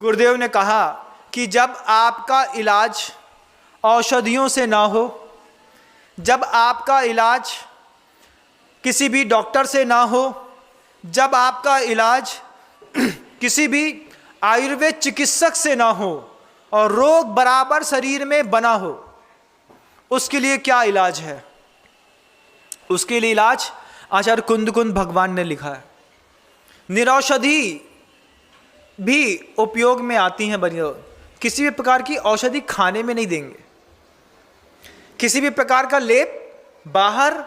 गुरुदेव ने कहा कि जब आपका इलाज औषधियों से ना हो, जब आपका इलाज किसी भी डॉक्टर से ना हो, जब आपका इलाज किसी भी आयुर्वेद चिकित्सक से ना हो और रोग बराबर शरीर में बना हो, उसके लिए क्या इलाज है? उसके लिए इलाज आचार्य कुंद भगवान ने लिखा है। निरौषधि भी उपयोग में आती हैं बनियो, किसी भी प्रकार की औषधि खाने में नहीं देंगे, किसी भी प्रकार का लेप बाहर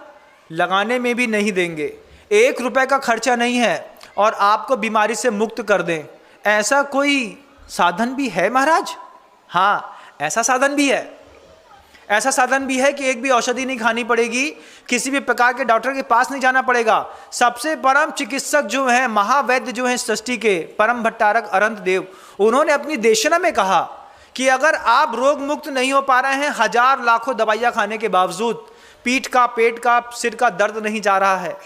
लगाने में भी नहीं देंगे, 1 रुपए का खर्चा नहीं है और आपको बीमारी से मुक्त कर दें। ऐसा कोई साधन भी है महाराज? हाँ, ऐसा साधन भी है। ऐसा साधन भी है कि एक भी औषधि नहीं खानी पड़ेगी, किसी भी प्रकार के डॉक्टर के पास नहीं जाना पड़ेगा। सबसे परम चिकित्सक जो हैं, महावैद्य जो हैं सृष्टि के, परम भट्टारक अनंत देव, उन्होंने अपनी देशना में कहा कि अगर आप रोग मुक्त नहीं हो पा रहे हैं, 1000 लाखों दवाइयां खाने के बावजूद, पीठ का, पेट का, सिर का दर्द नहीं जा रहा है,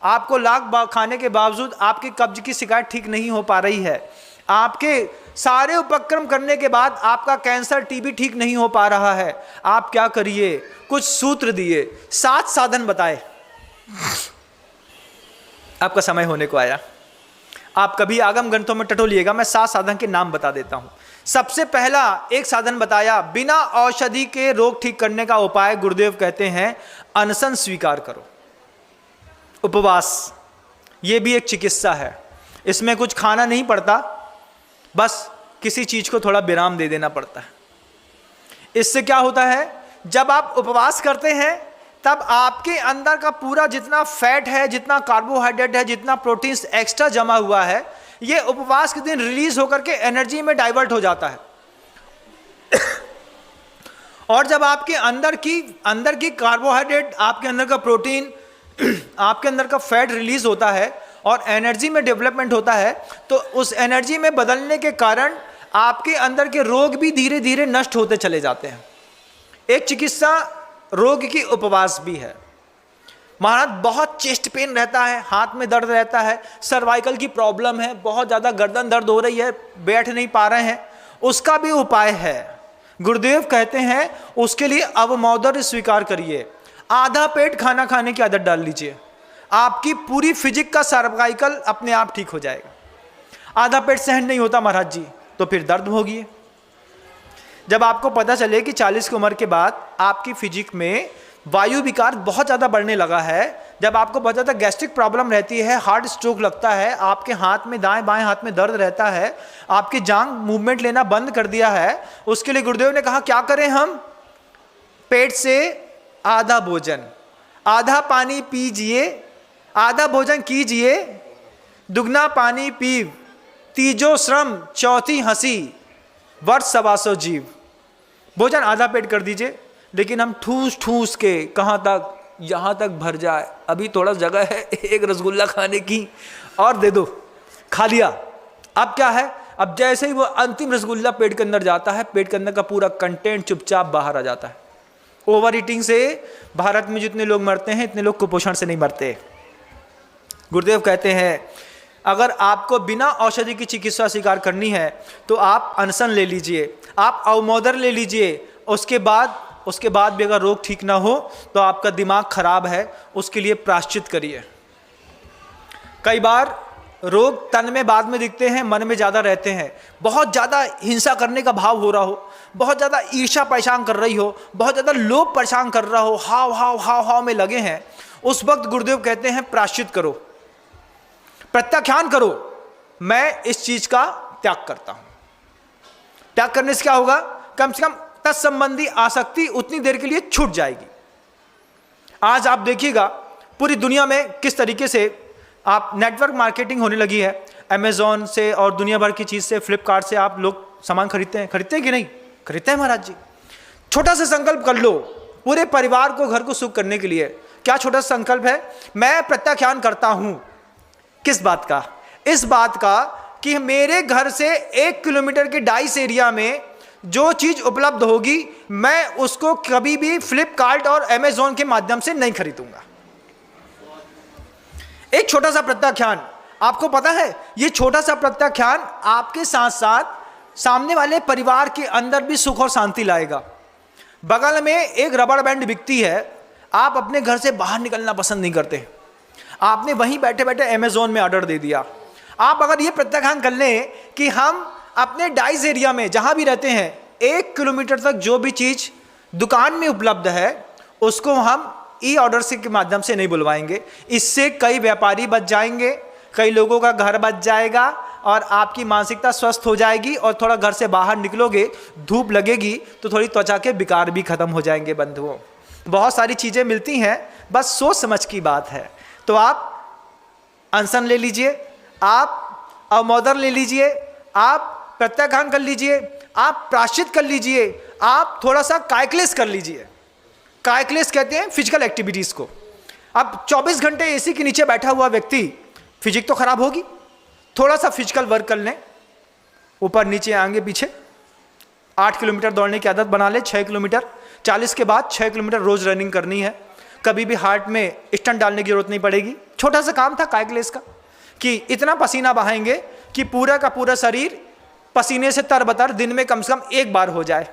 आपको लाख खाने के बावजूद आपकी कब्ज की शिकायत ठीक नहीं हो पा रही है, आपके सारे उपक्रम करने के बाद आपका कैंसर, टीबी ठीक नहीं हो पा रहा है, आप क्या करिए? कुछ सूत्र दिए, 7 साधन बताए। आपका समय होने को आया, आप कभी आगम ग्रंथों में टटोलिएगा, मैं 7 साधन के नाम बता देता हूं। सबसे पहला एक साधन बताया, बिना औषधि के रोग ठीक करने का उपाय गुरुदेव कहते हैं अनशन स्वीकार करो, उपवास। यह भी एक चिकित्सा है, इसमें कुछ खाना नहीं पड़ता, बस किसी चीज को थोड़ा विराम दे देना पड़ता है। इससे क्या होता है, जब आप उपवास करते हैं तब आपके अंदर का पूरा जितना फैट है, जितना कार्बोहाइड्रेट है, जितना प्रोटीन एक्स्ट्रा जमा हुआ है, ये उपवास के दिन रिलीज होकर के एनर्जी में डाइवर्ट हो जाता है। और जब आपके अंदर की कार्बोहाइड्रेट, आपके अंदर का प्रोटीन, आपके अंदर का फैट रिलीज होता है और एनर्जी में डेवलपमेंट होता है, तो उस एनर्जी में बदलने के कारण आपके अंदर के रोग भी धीरे धीरे नष्ट होते चले जाते हैं। एक चिकित्सा रोग की उपवास भी है। महाराज बहुत चेस्ट पेन रहता है, हाथ में दर्द रहता है, सर्वाइकल की प्रॉब्लम है, बहुत ज़्यादा गर्दन दर्द हो रही है, बैठ नहीं पा रहे हैं, उसका भी उपाय है। गुरुदेव कहते हैं उसके लिए अवमौदर्य स्वीकार करिए, आधा पेट खाना खाने की आदत डाल लीजिए, आपकी पूरी फिजिक का सर्वाइकल अपने आप ठीक हो जाएगा। आधा पेट सहन नहीं होता महाराज जी, तो फिर दर्द होगी। जब आपको पता चले कि 40 की उम्र के बाद आपकी फिजिक में वायु विकार बहुत ज़्यादा बढ़ने लगा है, जब आपको बहुत ज़्यादा गैस्ट्रिक प्रॉब्लम रहती है, हार्ट स्ट्रोक लगता है, आपके हाथ में, दाएं बाएं हाथ में दर्द रहता है, आपकी जांघ मूवमेंट लेना बंद कर दिया है, उसके लिए गुरुदेव ने कहा क्या करें हम? पेट से आधा भोजन, आधा पानी पीजिए, आधा भोजन कीजिए, दुगना पानी पीव, तीजो श्रम चौथी हंसी, वर्ष 125 जीव। भोजन आधा पेट कर दीजिए, लेकिन हम ठूस ठूस के कहाँ तक? यहाँ तक भर जाए, अभी थोड़ा जगह है एक रसगुल्ला खाने की और दे दो, खा लिया। अब क्या है, अब जैसे ही वो अंतिम रसगुल्ला पेट के अंदर जाता है, पेट के अंदर का पूरा कंटेंट चुपचाप बाहर आ जाता है। ओवर ईटिंग से भारत में जितने लोग मरते हैं, इतने लोग कुपोषण से नहीं मरते। गुरुदेव कहते हैं अगर आपको बिना औषधि की चिकित्सा स्वीकार करनी है तो आप अनशन ले लीजिए, आप अवमौदर ले लीजिए, उसके बाद भी अगर रोग ठीक ना हो तो आपका दिमाग खराब है, उसके लिए प्रायश्चित करिए। कई बार रोग तन में बाद में दिखते हैं, मन में ज़्यादा रहते हैं। बहुत ज़्यादा हिंसा करने का भाव हो रहा हो, बहुत ज़्यादा ईर्ष्या परेशान कर रही हो, बहुत ज़्यादा लोभ परेशान कर रहा हो, हाव में लगे हैं, उस वक्त गुरुदेव कहते हैं प्रायश्चित करो, प्रत्याख्यान करो, मैं इस चीज का त्याग करता हूं। त्याग करने से क्या होगा? कम से कम तत्संबंधी आसक्ति उतनी देर के लिए छूट जाएगी। आज आप देखिएगा पूरी दुनिया में किस तरीके से आप नेटवर्क मार्केटिंग होने लगी है। अमेजोन से और दुनिया भर की चीज से, फ्लिपकार्ट से आप लोग सामान खरीदते हैं कि नहीं? खरीदते हैं महाराज जी। छोटा सा संकल्प कर लो पूरे परिवार को, घर को सुख करने के लिए। क्या छोटा सा संकल्प है? मैं प्रत्याख्यान करता हूं। किस बात का? इस बात का कि मेरे घर से 1 किलोमीटर के डाइस एरिया में जो चीज उपलब्ध होगी मैं उसको कभी भी फ्लिपकार्ट और अमेजोन के माध्यम से नहीं खरीदूंगा। एक छोटा सा प्रत्याख्यान, आपको पता है ये छोटा सा प्रत्याख्यान आपके साथ साथ सामने वाले परिवार के अंदर भी सुख और शांति लाएगा। बगल में एक रबड़ बैंड बिकती है, आप अपने घर से बाहर निकलना पसंद नहीं करते, आपने वहीं बैठे बैठे अमेज़ॉन में ऑर्डर दे दिया। आप अगर ये प्रत्याख्यान कर लें कि हम अपने डाइस एरिया में जहाँ भी रहते हैं 1 किलोमीटर तक जो भी चीज़ दुकान में उपलब्ध है उसको हम ई ऑर्डर से के माध्यम से नहीं बुलवाएंगे, इससे कई व्यापारी बच जाएंगे, कई लोगों का घर बच जाएगा और आपकी मानसिकता स्वस्थ हो जाएगी। और थोड़ा घर से बाहर निकलोगे, धूप लगेगी तो थोड़ी त्वचा के विकार भी खत्म हो जाएंगे। बंधुओं, बहुत सारी चीज़ें मिलती हैं, बस सोच समझ की बात है। तो आप अनशन ले लीजिए, आप अवमोदन ले लीजिए, आप प्रत्याख्यान कर लीजिए, आप प्रायश्चित कर लीजिए, आप थोड़ा सा कायक्लेश कर लीजिए। कायक्लेश कहते हैं फिजिकल एक्टिविटीज़ को। अब 24 घंटे एसी के नीचे बैठा हुआ व्यक्ति, फिजिक तो खराब होगी, थोड़ा सा फिजिकल वर्क कर लें, ऊपर नीचे आगे पीछे 8 किलोमीटर दौड़ने की आदत बना लें, 6 किलोमीटर, 40 के बाद 6 किलोमीटर रोज रनिंग करनी है। कभी भी हार्ट में स्टंट डालने की जरूरत नहीं पड़ेगी। छोटा सा काम था कायक्लेश का कि इतना पसीना बहाएंगे कि पूरा का पूरा शरीर पसीने से तरबतर दिन में कम से कम 1 बार हो जाए।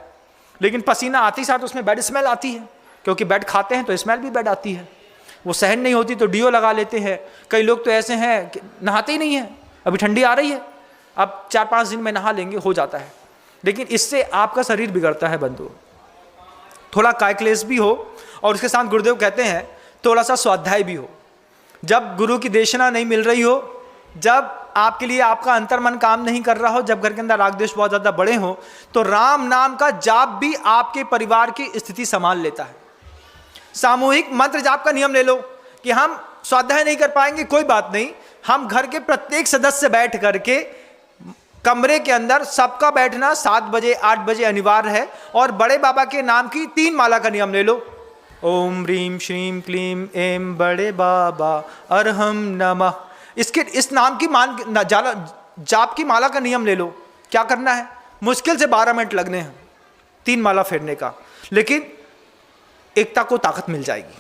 लेकिन पसीना आते ही साथ उसमें बैड स्मेल आती है, क्योंकि बैड खाते हैं तो स्मेल भी बैड आती है, वो सहन नहीं होती तो डीओ लगा लेते हैं। कई लोग तो ऐसे हैं कि नहाते ही नहीं हैं, अभी ठंडी आ रही है, अब 4-5 दिन में नहा लेंगे, हो जाता है। लेकिन इससे आपका शरीर बिगड़ता है बंधु। थोड़ा कायक्लेश भी हो और उसके साथ गुरुदेव कहते हैं थोड़ा सा स्वाध्याय भी हो। जब गुरु की देशना नहीं मिल रही हो, जब आपके लिए आपका अंतर्मन काम नहीं कर रहा हो, जब घर के अंदर राग द्वेष बहुत ज़्यादा बड़े हो, तो राम नाम का जाप भी आपके परिवार की स्थिति संभाल लेता है। सामूहिक मंत्र जाप का नियम ले लो कि हम स्वाध्याय नहीं कर पाएंगे, कोई बात नहीं, हम घर के प्रत्येक सदस्य बैठ करके कमरे के अंदर सबका बैठना 7 बजे 8 बजे अनिवार्य है। और बड़े बाबा के नाम की 3 माला का नियम ले लो। ओम ह्रीम श्रीम क्लीम एम बड़े बाबा अरहम नमः। इस नाम की जाप की माला का नियम ले लो। क्या करना है? मुश्किल से 12 मिनट लगने हैं 3 माला फेरने का, लेकिन एकता को ताकत मिल जाएगी।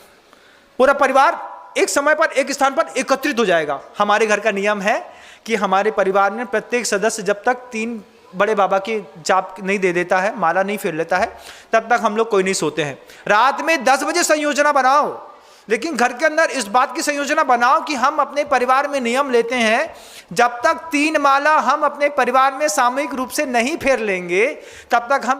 पूरा परिवार एक समय पर एक स्थान पर एकत्रित हो जाएगा। हमारे घर का नियम है कि हमारे परिवार में प्रत्येक सदस्य जब तक 3 बड़े बाबा की जाप नहीं दे देता है, माला नहीं फेर लेता है, तब तक हम लोग कोई नहीं सोते हैं। रात में 10 बजे संयोजना बनाओ, लेकिन घर के अंदर इस बात की संयोजना बनाओ कि हम अपने परिवार में नियम लेते हैं, जब तक 3 माला हम अपने परिवार में सामूहिक रूप से नहीं फेर लेंगे तब तक हम